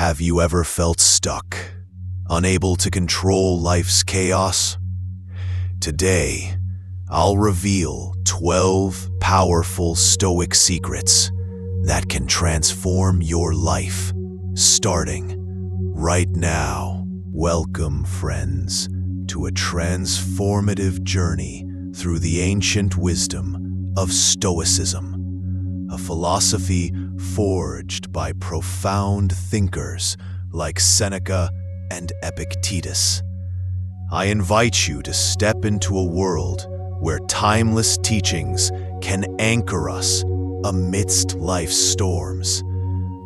Have you ever felt stuck, unable to control life's chaos? Today, I'll reveal 12 powerful Stoic secrets that can transform your life, starting right now. Welcome, friends, to a transformative journey through the ancient wisdom of Stoicism, a philosophy forged by profound thinkers like Seneca and Epictetus. I invite you to step into a world where timeless teachings can anchor us amidst life's storms.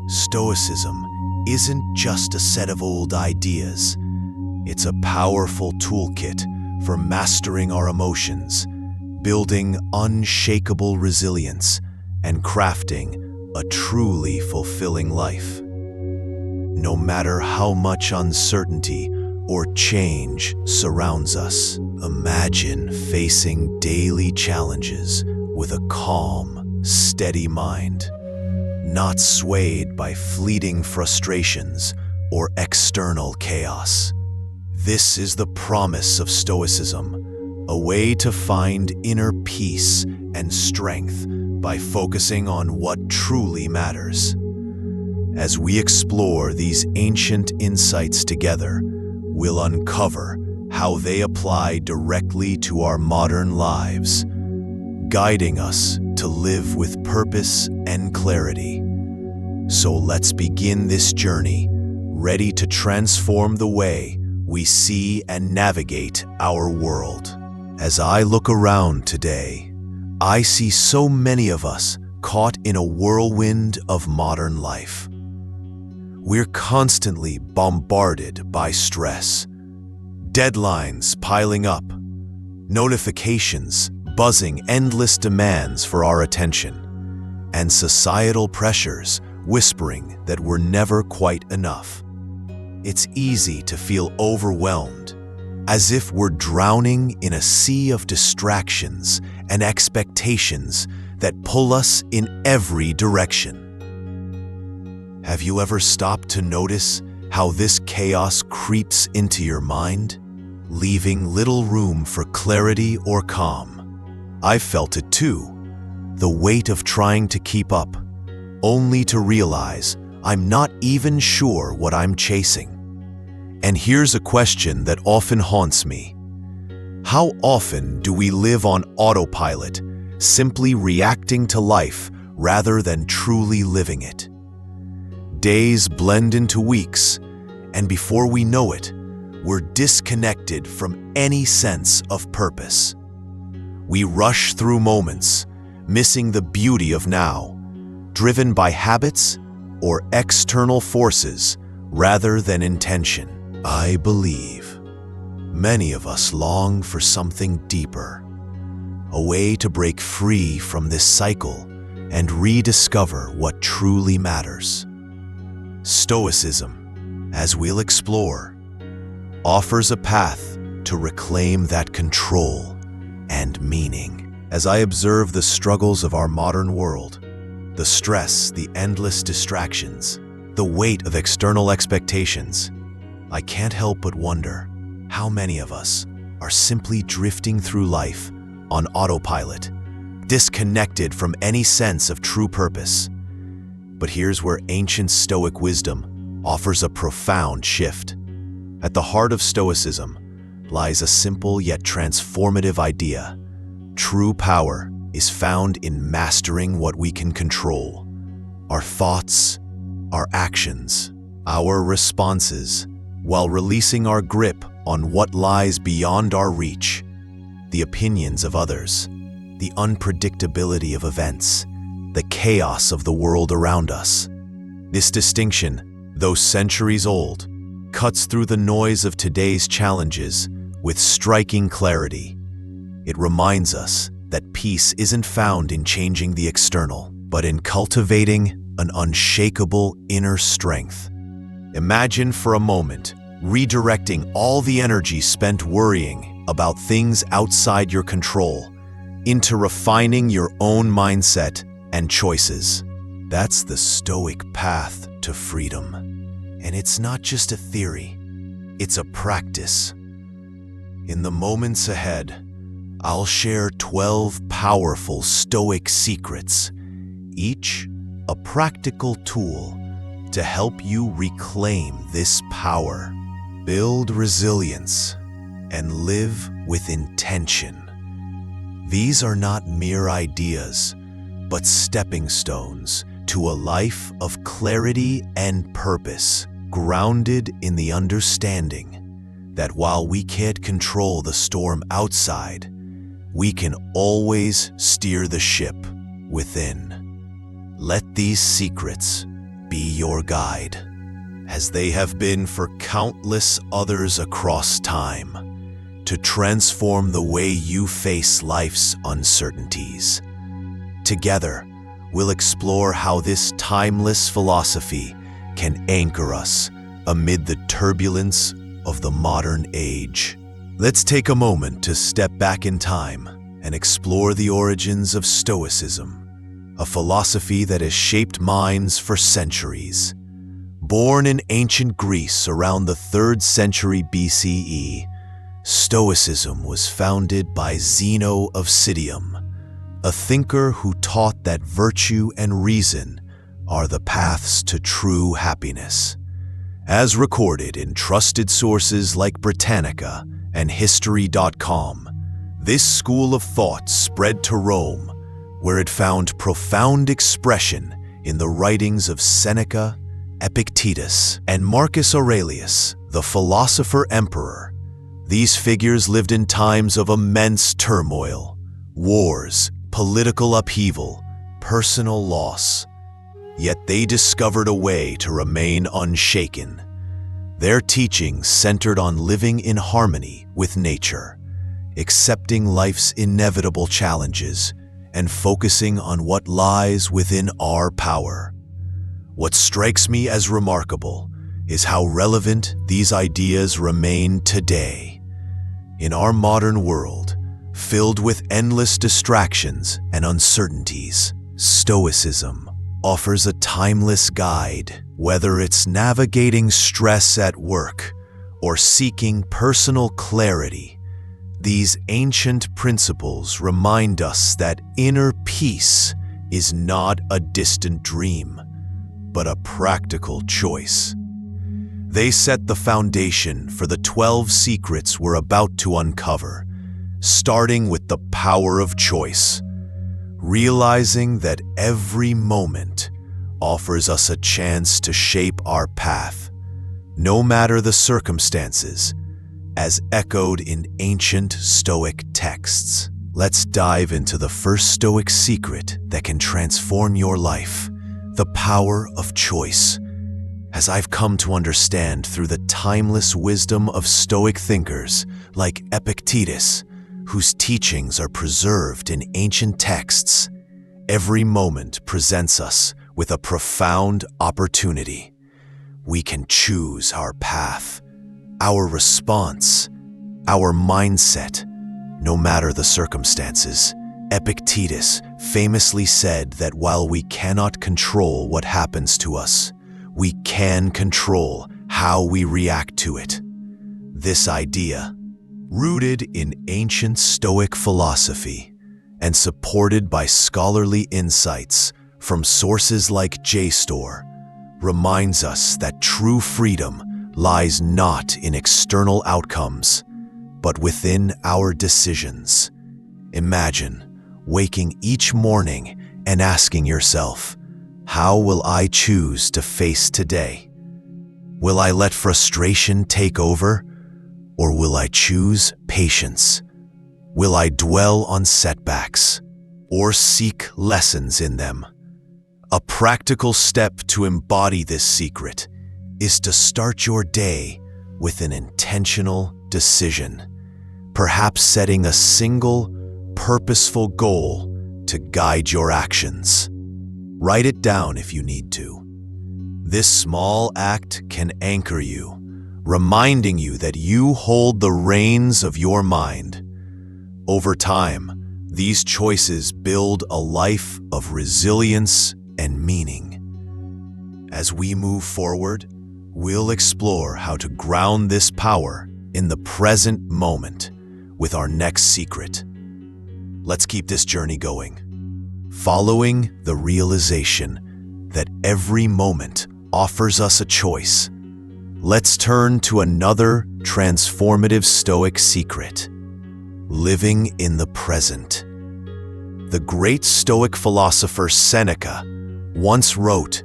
Stoicism isn't just a set of old ideas. It's a powerful toolkit for mastering our emotions, building unshakable resilience, and crafting a truly fulfilling life. No matter how much uncertainty or change surrounds us, imagine facing daily challenges with a calm, steady mind, not swayed by fleeting frustrations or external chaos. This is the promise of Stoicism, a way to find inner peace and strength by focusing on what truly matters. As we explore these ancient insights together, we'll uncover how they apply directly to our modern lives, guiding us to live with purpose and clarity. So let's begin this journey, ready to transform the way we see and navigate our world. As I look around today, I see so many of us caught in a whirlwind of modern life. We're constantly bombarded by stress, deadlines piling up, notifications buzzing endless demands for our attention, and societal pressures whispering that we're never quite enough. It's easy to feel overwhelmed, as if we're drowning in a sea of distractions and expectations that pull us in every direction. Have you ever stopped to notice how this chaos creeps into your mind, leaving little room for clarity or calm? I've felt it too, the weight of trying to keep up, only to realize I'm not even sure what I'm chasing. And here's a question that often haunts me. How often do we live on autopilot, simply reacting to life rather than truly living it? Days blend into weeks, and before we know it, we're disconnected from any sense of purpose. We rush through moments, missing the beauty of now, driven by habits or external forces rather than intention. I believe many of us long for something deeper, a way to break free from this cycle and rediscover what truly matters. Stoicism, as we'll explore, offers a path to reclaim that control and meaning. As I observe the struggles of our modern world, the stress, the endless distractions, the weight of external expectations, I can't help but wonder how many of us are simply drifting through life on autopilot, disconnected from any sense of true purpose. But here's where ancient Stoic wisdom offers a profound shift. At the heart of Stoicism lies a simple yet transformative idea. True power is found in mastering what we can control: our thoughts, our actions, our responses, while releasing our grip on what lies beyond our reach: the opinions of others, the unpredictability of events, the chaos of the world around us. This distinction, though centuries old, cuts through the noise of today's challenges with striking clarity. It reminds us that peace isn't found in changing the external, but in cultivating an unshakable inner strength. Imagine for a moment redirecting all the energy spent worrying about things outside your control into refining your own mindset and choices. That's the Stoic path to freedom. And it's not just a theory, it's a practice. In the moments ahead, I'll share 12 powerful Stoic secrets, each a practical tool to help you reclaim this power, build resilience, and live with intention. These are not mere ideas, but stepping stones to a life of clarity and purpose, grounded in the understanding that while we can't control the storm outside, we can always steer the ship within. Let these secrets be your guide, as they have been for countless others across time, to transform the way you face life's uncertainties. Together, we'll explore how this timeless philosophy can anchor us amid the turbulence of the modern age. Let's take a moment to step back in time and explore the origins of Stoicism, a philosophy that has shaped minds for centuries. Born in ancient Greece around the 3rd century BCE, Stoicism was founded by Zeno of Citium, a thinker who taught that virtue and reason are the paths to true happiness. As recorded in trusted sources like Britannica and History.com, this school of thought spread to Rome, where it found profound expression in the writings of Seneca, Epictetus, and Marcus Aurelius, the philosopher-emperor. These figures lived in times of immense turmoil, wars, political upheaval, personal loss. Yet they discovered a way to remain unshaken. Their teachings centered on living in harmony with nature, accepting life's inevitable challenges, and focusing on what lies within our power. What strikes me as remarkable is how relevant these ideas remain today. In our modern world, filled with endless distractions and uncertainties, Stoicism offers a timeless guide, whether it's navigating stress at work or seeking personal clarity. These ancient principles remind us that inner peace is not a distant dream, but a practical choice. They set the foundation for the 12 secrets we're about to uncover, starting with the power of choice. Realizing that every moment offers us a chance to shape our path, no matter the circumstances, as echoed in ancient Stoic texts. Let's dive into the first Stoic secret that can transform your life, the power of choice. As I've come to understand through the timeless wisdom of Stoic thinkers like Epictetus, whose teachings are preserved in ancient texts, every moment presents us with a profound opportunity. We can choose our path, our response, our mindset, no matter the circumstances. Epictetus famously said that while we cannot control what happens to us, we can control how we react to it. This idea, rooted in ancient Stoic philosophy and supported by scholarly insights from sources like JSTOR, reminds us that true freedom lies not in external outcomes, but within our decisions. Imagine waking each morning and asking yourself, how will I choose to face today? Will I let frustration take over? Or will I choose patience? Will I dwell on setbacks or seek lessons in them? A practical step to embody this secret is to start your day with an intentional decision, perhaps setting a single, purposeful goal to guide your actions. Write it down if you need to. This small act can anchor you, reminding you that you hold the reins of your mind. Over time, these choices build a life of resilience and meaning. As we move forward, we'll explore how to ground this power in the present moment with our next secret. Let's keep this journey going, following the realization that every moment offers us a choice. Let's turn to another transformative Stoic secret: living in the present. The great Stoic philosopher Seneca once wrote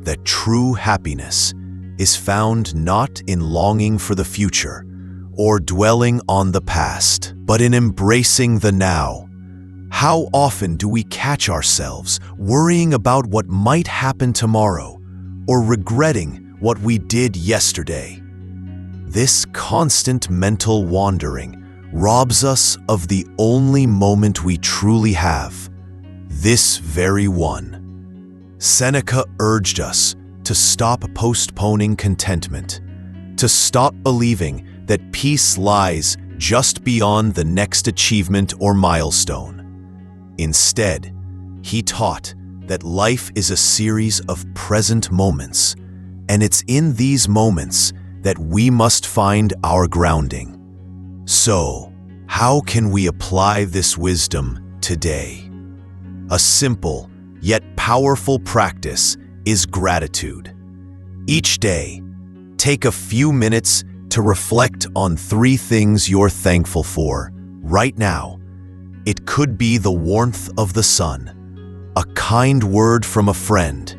that true happiness is found not in longing for the future or dwelling on the past, but in embracing the now. How often do we catch ourselves worrying about what might happen tomorrow or regretting what we did yesterday? This constant mental wandering robs us of the only moment we truly have, this very one. Seneca urged us to stop postponing contentment, to stop believing that peace lies just beyond the next achievement or milestone. Instead, he taught that life is a series of present moments, and it's in these moments that we must find our grounding. So, how can we apply this wisdom today? A simple yet powerful practice is gratitude. Each day, take a few minutes to reflect on 3 things you're thankful for right now. It could be the warmth of the sun, a kind word from a friend,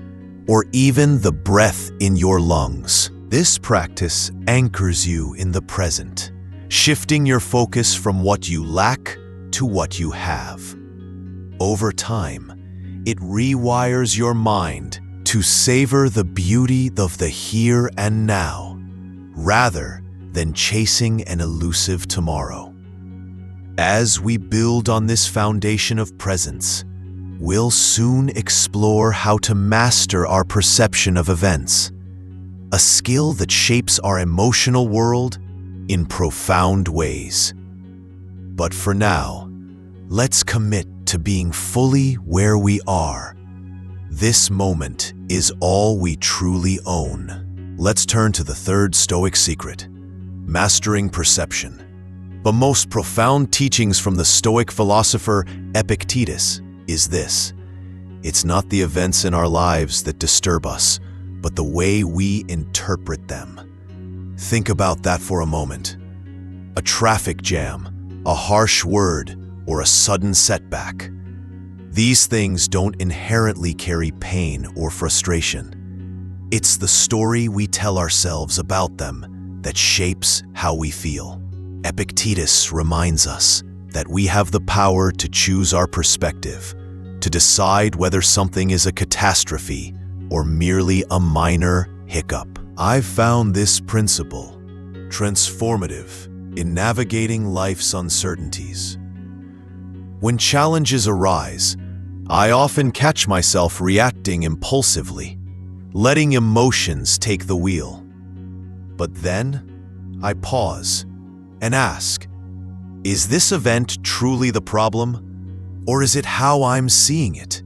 or even the breath in your lungs. This practice anchors you in the present, shifting your focus from what you lack to what you have. Over time, it rewires your mind to savor the beauty of the here and now, rather than chasing an elusive tomorrow. As we build on this foundation of presence, we'll soon explore how to master our perception of events, a skill that shapes our emotional world in profound ways. But for now, let's commit to being fully where we are. This moment is all we truly own. Let's turn to the third Stoic secret: mastering perception. The most profound teachings from the Stoic philosopher Epictetus is this: it's not the events in our lives that disturb us, but the way we interpret them. Think about that for a moment. A traffic jam, a harsh word, or a sudden setback. These things don't inherently carry pain or frustration. It's the story we tell ourselves about them that shapes how we feel. Epictetus reminds us that we have the power to choose our perspective, to decide whether something is a catastrophe or merely a minor hiccup. I've found this principle transformative in navigating life's uncertainties. When challenges arise, I often catch myself reacting impulsively, letting emotions take the wheel. But then, I pause and ask, is this event truly the problem, or is it how I'm seeing it?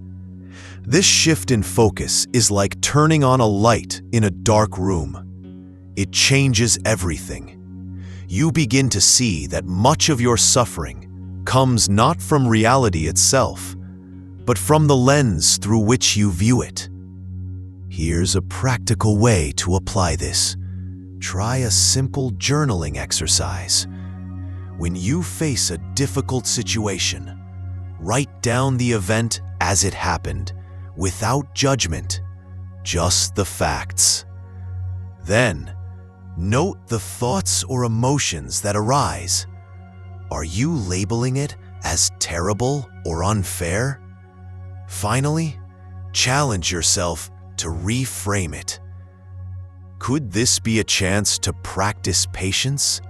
This shift in focus is like turning on a light in a dark room. It changes everything. You begin to see that much of your suffering comes not from reality itself, but from the lens through which you view it. Here's a practical way to apply this. Try a simple journaling exercise. When you face a difficult situation, write down the event as it happened, without judgment, just the facts. Then, note the thoughts or emotions that arise. Are you labeling it as terrible or unfair? Finally, challenge yourself to reframe it. Could this be a chance to practice patience,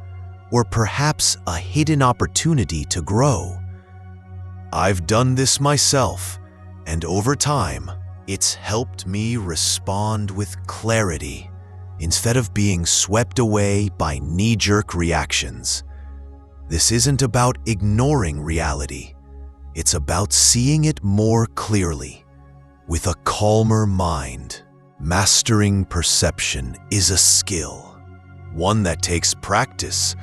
or perhaps a hidden opportunity to grow? I've done this myself, and over time, it's helped me respond with clarity instead of being swept away by knee-jerk reactions. This isn't about ignoring reality. It's about seeing it more clearly, with a calmer mind. Mastering perception is a skill, one that takes practice,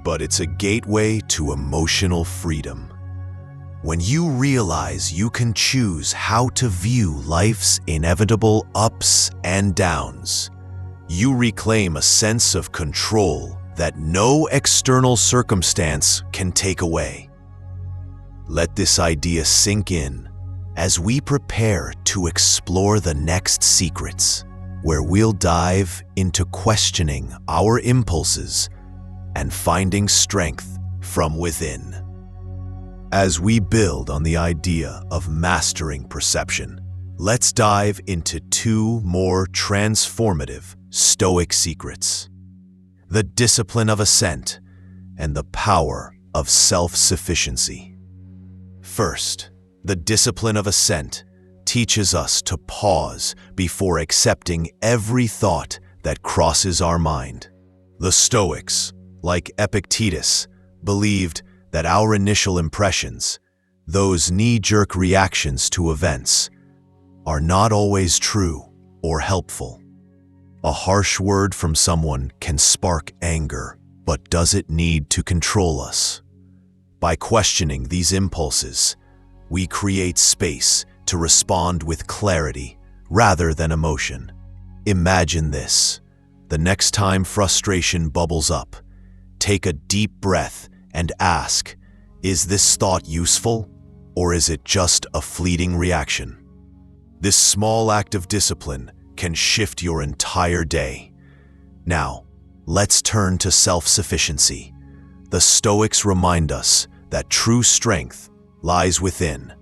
but it's a gateway to emotional freedom. When you realize you can choose how to view life's inevitable ups and downs, you reclaim a sense of control that no external circumstance can take away. Let this idea sink in as we prepare to explore the next secrets, where we'll dive into questioning our impulses and finding strength from within. As we build on the idea of mastering perception, let's dive into two more transformative Stoic secrets: the discipline of assent and the power of self-sufficiency. First, the discipline of assent teaches us to pause before accepting every thought that crosses our mind. The Stoics, like Epictetus, believed that our initial impressions, those knee-jerk reactions to events, are not always true or helpful. A harsh word from someone can spark anger, but does it need to control us? By questioning these impulses, we create space to respond with clarity rather than emotion. Imagine this: the next time frustration bubbles up, take a deep breath and ask, is this thought useful, or is it just a fleeting reaction? This small act of discipline can shift your entire day. Now, let's turn to self-sufficiency. The Stoics remind us that true strength lies within,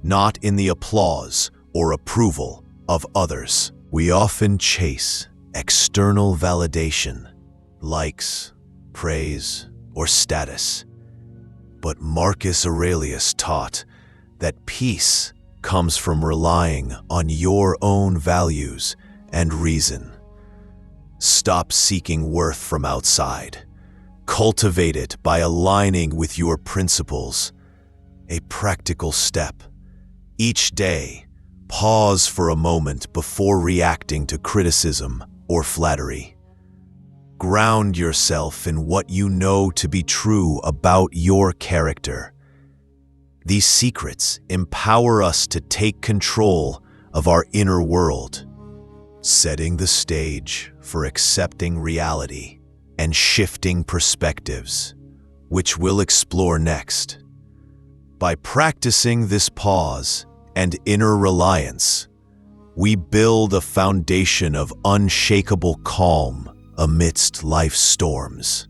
not in the applause or approval of others. We often chase external validation, likes, praise, or status. But Marcus Aurelius taught that peace comes from relying on your own values and reason. Stop seeking worth from outside. Cultivate it by aligning with your principles. A practical step. Each day, pause for a moment before reacting to criticism or flattery. Ground yourself in what you know to be true about your character. These secrets empower us to take control of our inner world, setting the stage for accepting reality and shifting perspectives, which we'll explore next. By practicing this pause and inner reliance, we build a foundation of unshakable calm amidst life's storms.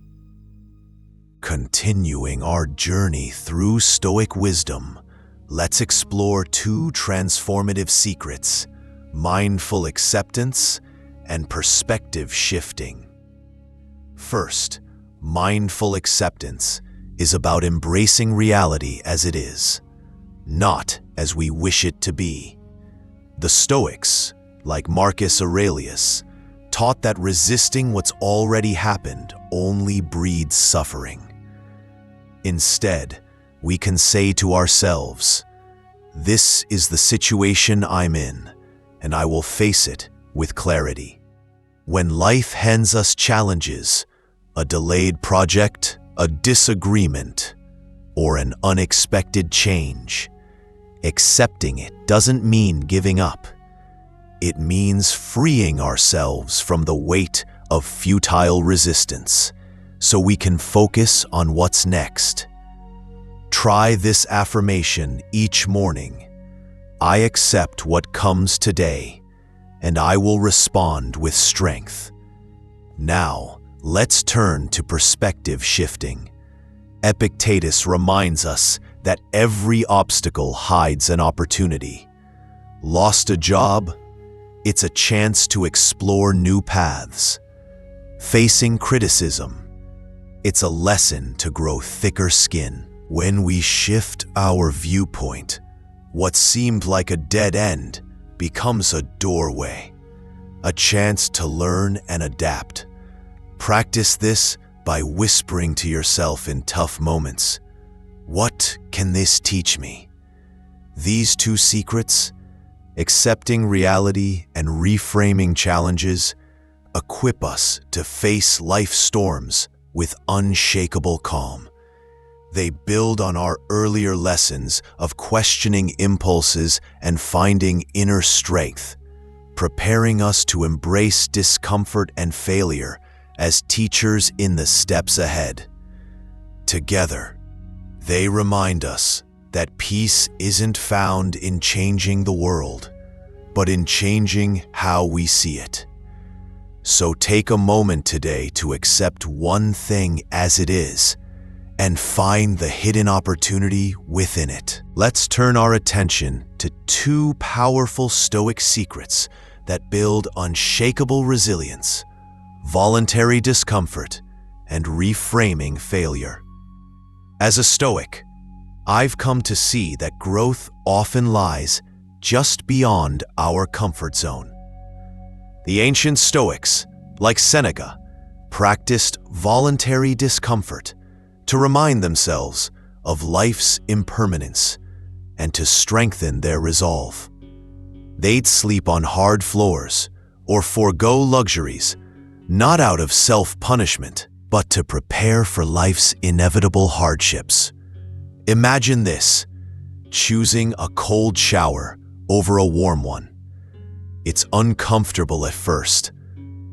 Continuing our journey through Stoic wisdom, let's explore two transformative secrets: mindful acceptance and perspective shifting. First, mindful acceptance is about embracing reality as it is, not as we wish it to be. The Stoics, like Marcus Aurelius, taught that resisting what's already happened only breeds suffering. Instead, we can say to ourselves, "This is the situation I'm in, and I will face it with clarity." When life hands us challenges, a delayed project, a disagreement, or an unexpected change, accepting it doesn't mean giving up. It means freeing ourselves from the weight of futile resistance so we can focus on what's next. Try this affirmation each morning: I accept what comes today, and I will respond with strength. Now, let's turn to perspective shifting. Epictetus reminds us that every obstacle hides an opportunity. Lost a job? It's a chance to explore new paths. Facing criticism? It's a lesson to grow thicker skin. When we shift our viewpoint, what seemed like a dead end becomes a doorway, a chance to learn and adapt. Practice this by whispering to yourself in tough moments, "What can this teach me?" These two secrets, accepting reality and reframing challenges equip us to face life's storms with unshakable calm. They build on our earlier lessons of questioning impulses and finding inner strength, preparing us to embrace discomfort and failure as teachers in the steps ahead. Together, they remind us that peace isn't found in changing the world, but in changing how we see it. So take a moment today to accept one thing as it is and find the hidden opportunity within it. Let's turn our attention to two powerful Stoic secrets that build unshakable resilience: voluntary discomfort and reframing failure. As a Stoic, I've come to see that growth often lies just beyond our comfort zone. The ancient Stoics, like Seneca, practiced voluntary discomfort to remind themselves of life's impermanence and to strengthen their resolve. They'd sleep on hard floors or forego luxuries, not out of self-punishment, but to prepare for life's inevitable hardships. Imagine this: choosing a cold shower over a warm one. It's uncomfortable at first,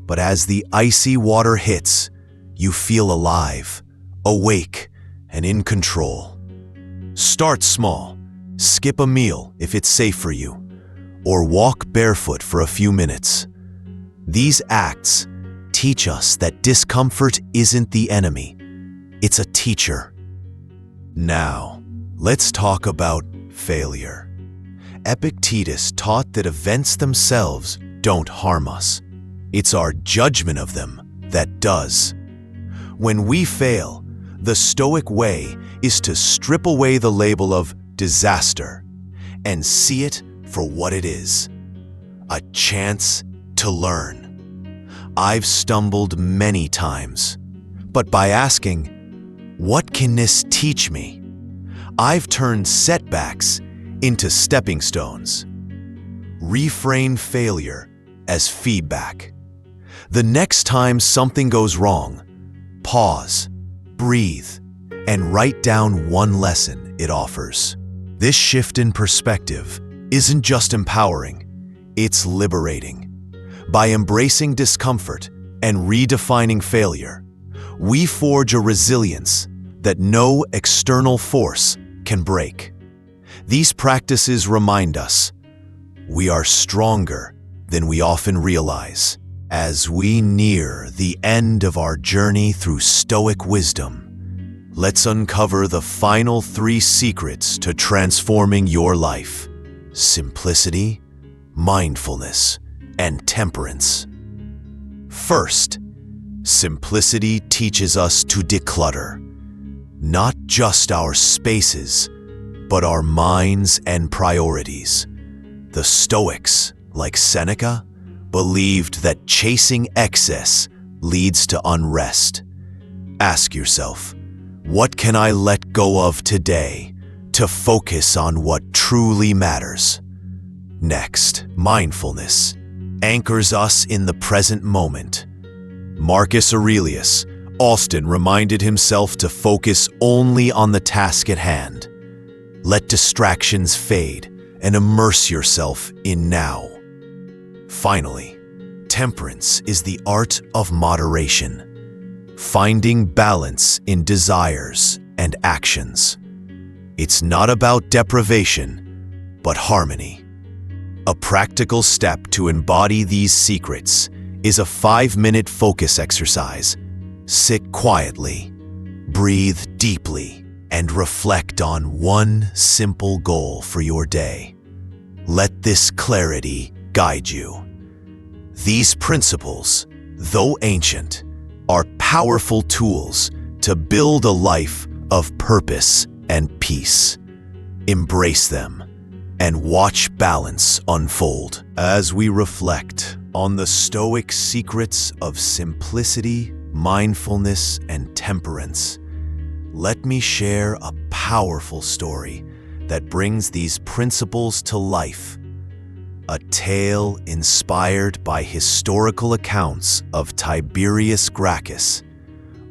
but as the icy water hits, you feel alive, awake, and in control. Start small. Skip a meal if it's safe for you, or walk barefoot for a few minutes. These acts teach us that discomfort isn't the enemy, it's a teacher. Now, let's talk about failure. Epictetus taught that events themselves don't harm us. It's our judgment of them that does. When we fail, the Stoic way is to strip away the label of disaster and see it for what it is: a chance to learn. I've stumbled many times, but by asking, "What can this teach me?" I've turned setbacks into stepping stones. Reframe failure as feedback. The next time something goes wrong, pause, breathe, and write down one lesson it offers. This shift in perspective isn't just empowering, it's liberating. By embracing discomfort and redefining failure, we forge a resilience that no external force can break. These practices remind us we are stronger than we often realize. As we near the end of our journey through Stoic wisdom, let's uncover the final 3 secrets to transforming your life: simplicity, mindfulness, and temperance. First, simplicity teaches us to declutter, not just our spaces, but our minds and priorities. The Stoics, like Seneca, believed that chasing excess leads to unrest. Ask yourself, what can I let go of today to focus on what truly matters? Next, mindfulness anchors us in the present moment. Marcus Aurelius often reminded himself to focus only on the task at hand. Let distractions fade and immerse yourself in now. Finally, temperance is the art of moderation, finding balance in desires and actions. It's not about deprivation, but harmony. A practical step to embody these secrets is a 5-minute focus exercise. Sit quietly, breathe deeply, and reflect on one simple goal for your day. Let this clarity guide you. These principles, though ancient, are powerful tools to build a life of purpose and peace. Embrace them and watch balance unfold. As we reflect on the Stoic secrets of simplicity, mindfulness, and temperance, let me share a powerful story that brings these principles to life. a tale inspired by historical accounts of Tiberius Gracchus,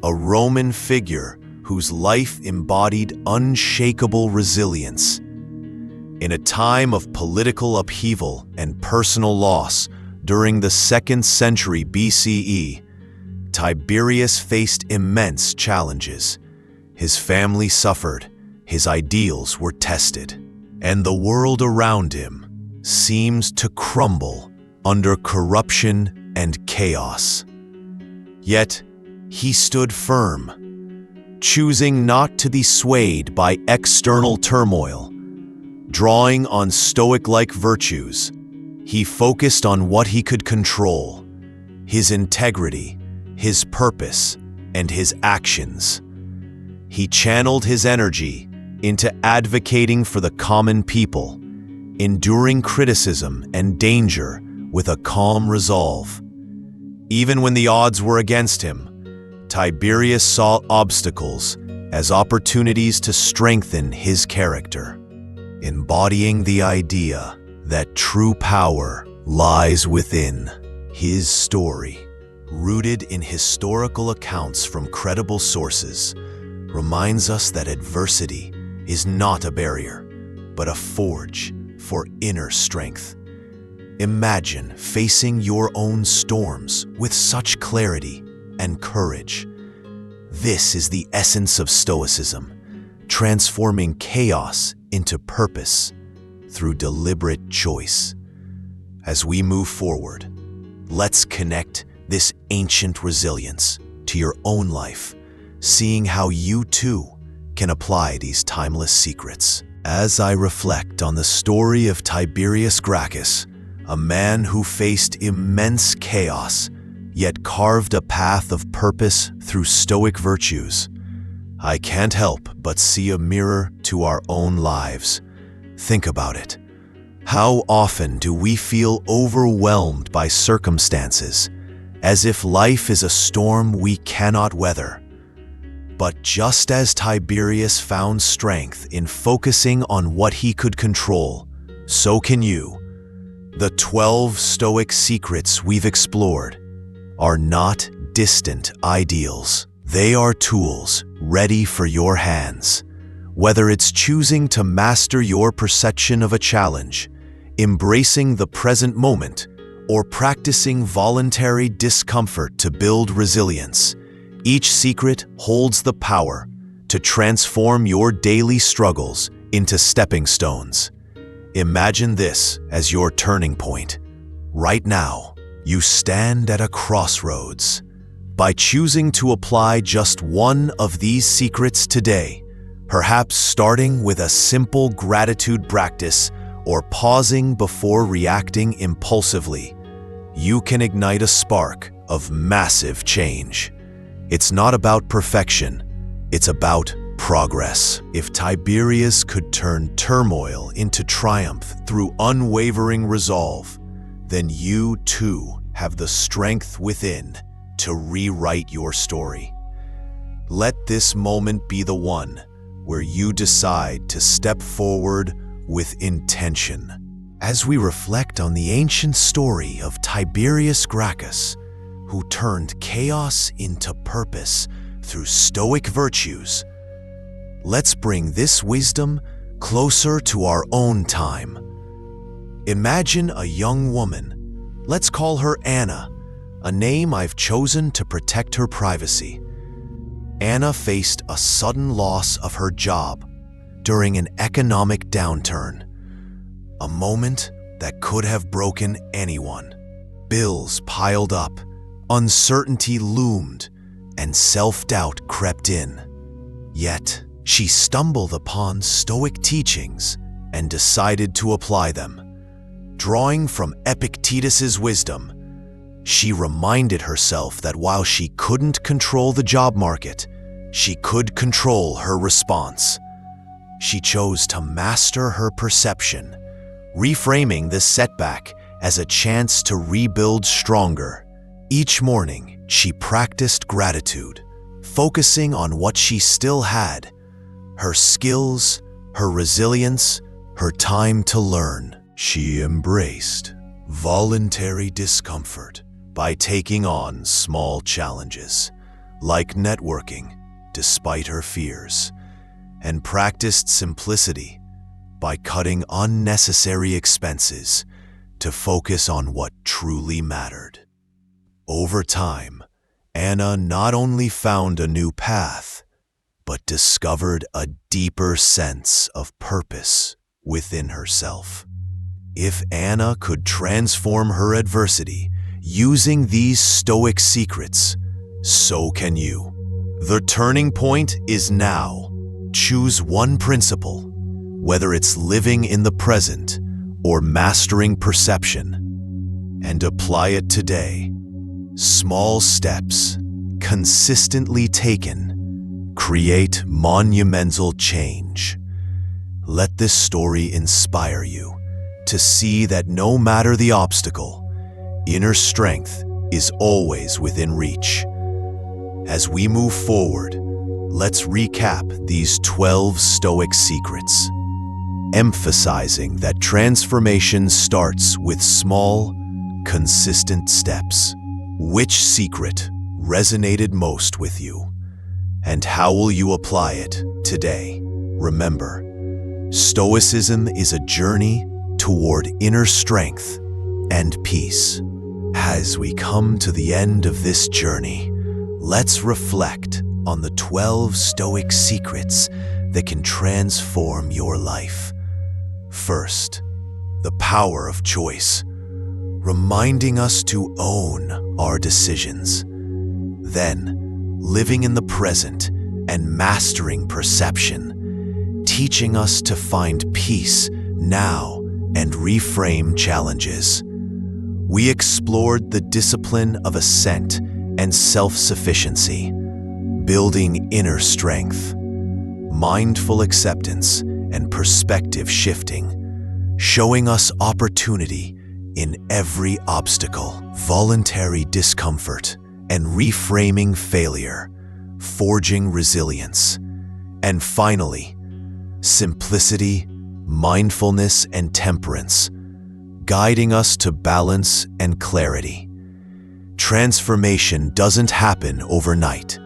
a Roman figure whose life embodied unshakable resilience. In a time of political upheaval and personal loss during the 2nd century BCE, Tiberius faced immense challenges. His family suffered, his ideals were tested, and the world around him seemed to crumble under corruption and chaos. Yet, he stood firm, choosing not to be swayed by external turmoil. Drawing on Stoic-like virtues, he focused on what he could control: his integrity, his purpose, and his actions. He channeled his energy into advocating for the common people, enduring criticism and danger with a calm resolve. Even when the odds were against him, Tiberius saw obstacles as opportunities to strengthen his character, embodying the idea that true power lies within. His story, rooted in historical accounts from credible sources, reminds us that adversity is not a barrier, but a forge for inner strength. Imagine facing your own storms with such clarity and courage. This is the essence of Stoicism, transforming chaos into purpose through deliberate choice. As we move forward, let's connect this ancient resilience to your own life, seeing how you too can apply these timeless secrets. As I reflect on the story of Tiberius Gracchus, a man who faced immense chaos, yet carved a path of purpose through Stoic virtues, I can't help but see a mirror to our own lives. Think about it. How often do we feel overwhelmed by circumstances, as if life is a storm we cannot weather? But just as Tiberius found strength in focusing on what he could control, so can you. The 12 Stoic secrets we've explored are not distant ideals. They are tools ready for your hands. Whether it's choosing to master your perception of a challenge, embracing the present moment, or practicing voluntary discomfort to build resilience, each secret holds the power to transform your daily struggles into stepping stones. Imagine this as your turning point. Right now, you stand at a crossroads. By choosing to apply just one of these secrets today, perhaps starting with a simple gratitude practice or pausing before reacting impulsively, you can ignite a spark of massive change. It's not about perfection, it's about progress. If Tiberius could turn turmoil into triumph through unwavering resolve, then you too have the strength within to rewrite your story. Let this moment be the one where you decide to step forward with intention. As we reflect on the ancient story of Tiberius Gracchus, who turned chaos into purpose through Stoic virtues, let's bring this wisdom closer to our own time. Imagine a young woman. Let's call her Anna, a name I've chosen to protect her privacy. Anna faced a sudden loss of her job during an economic downturn, a moment that could have broken anyone. Bills piled up, uncertainty loomed, and self-doubt crept in. Yet, she stumbled upon Stoic teachings and decided to apply them. Drawing from Epictetus's wisdom, she reminded herself that while she couldn't control the job market, she could control her response. She chose to master her perception, reframing this setback as a chance to rebuild stronger. Each morning, she practiced gratitude, focusing on what she still had: her skills, her resilience, her time to learn. She embraced voluntary discomfort by taking on small challenges, like networking, despite her fears, and practiced simplicity by cutting unnecessary expenses to focus on what truly mattered. Over time, Anna not only found a new path, but discovered a deeper sense of purpose within herself. If Anna could transform her adversity using these Stoic secrets, so can you. The turning point is now. Choose one principle, whether it's living in the present or mastering perception, and apply it today. Small steps, consistently taken, create monumental change. Let this story inspire you to see that no matter the obstacle, inner strength is always within reach. As we move forward, let's recap these 12 Stoic secrets, emphasizing that transformation starts with small, consistent steps. Which secret resonated most with you, and how will you apply it today? Remember, Stoicism is a journey toward inner strength and peace. As we come to the end of this journey, let's reflect on the 12 Stoic secrets that can transform your life. First, the power of choice, reminding us to own our decisions. Then, living in the present and mastering perception, teaching us to find peace now and reframe challenges. We explored the discipline of ascent and self-sufficiency, building inner strength, mindful acceptance, and perspective shifting, showing us opportunity in every obstacle, voluntary discomfort, and reframing failure, forging resilience. And finally, simplicity, mindfulness, and temperance, guiding us to balance and clarity. Transformation doesn't happen overnight.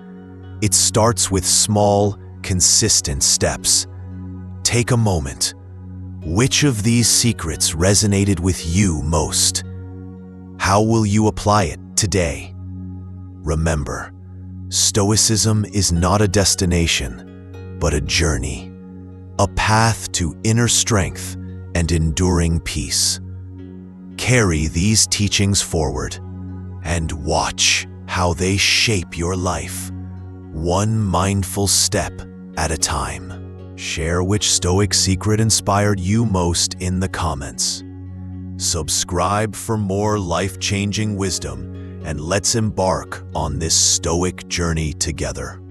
It starts with small, consistent steps. Take a moment. Which of these secrets resonated with you most? How will you apply it today? Remember, Stoicism is not a destination, but a journey, a path to inner strength and enduring peace. Carry these teachings forward and watch how they shape your life, one mindful step at a time. Share which Stoic secret inspired you most in the comments. Subscribe for more life-changing wisdom, and let's embark on this Stoic journey together.